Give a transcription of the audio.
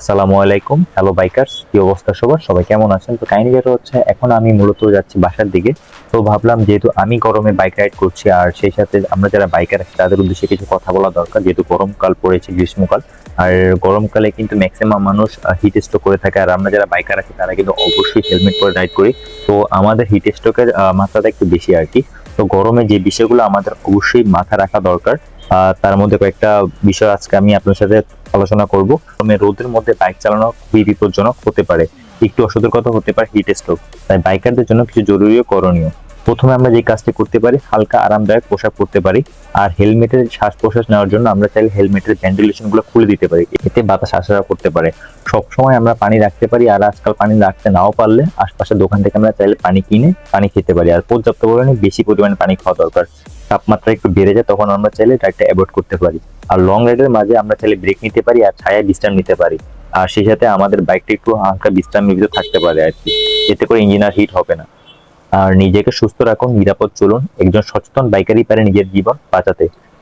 আসসালামু আলাইকুম, hello bikers, কি অবস্থা সবার? সবাই কেমন আছেন? তো কাহিনী যেটা হচ্ছে, এখন আমি মূলত যাচ্ছি বাসার দিকে। তো ভাবলাম যেহেতু আমি গরমে বাইক রাইড করছি আর সেই সাথে আমরা যারা বাইকার আছি তাদের উদ্দেশ্যে কিছু কথা বলা দরকার, যেহেতু গরমকাল পড়েছে, গ্রীষ্মকাল। আর গরমকালে কিন্তু ম্যাক্সিমাম মানুষ হিট স্ট্রোক করে থাকে, আর আমরা যারা বাইকার আছি তারা কিন্তু অবশ্যই হেলমেট পরে রাইড করি। তো আমাদের হিট স্ট্রোকের মাত্রাটা একটু বেশি আর কি। তো গরমে যে বিষয়গুলো আমাদের অবশ্যই মাথা রাখা দরকার, তার মধ্যে কয়েকটা বিষয় আজকে আমি আপনার সাথে আলোচনা করব। রোদের মধ্যে বাইক চালানো খুবই বিপজ্জনক হতে পারে, একটু অসতর্কতা হতে পারে হিট স্ট্রোক। তাই বাইকারদের জন্য কিছু জরুরি ও করণীয়। প্রথমে আমরা যে কাজটি করতে পারি, হালকা আরামদায়ক পোশাক পরতে পারি। আর হেলমেটের শ্বাস প্রশ্বাস নেওয়ার জন্য আমরা চাইলে হেলমেটের ভেন্টিলেশন গুলো খুলে দিতে পারি, এতে বাতাস আসা যাওয়া করতে পারে। সবসময় আমরা পানি রাখতে পারি, আর আজকাল পানি রাখতে নাও পারলে আশপাশের দোকান থেকে আমরা চাইলে পানি কিনে পানি খেতে পারি। আর পর্যাপ্ত পরিমাণে বেশি পরিমাণে পানি খাওয়া দরকার। তাপমাত্রা একটু বেড়ে যায় তখন আমরা চাইলে রাইডটা অ্যাভয়েড করতে পারি। আর লং রাইডের মাঝে আমরা চাইলে ব্রেক নিতে পারি আর ছায়ায় বিশ্রাম নিতে পারি। আর সেই সাথে আমাদের বাইকটা একটু হালকা বিশ্রাম নিতে থাকতে পারে আর কি, এতে করে ইঞ্জিন আর হিট হবে না। আর নিজেকে সুস্থ রাখুন, নিরাপদ চলুন। একজন সচেতন বাইকারই পারে নিজের জীবন বাঁচাতে।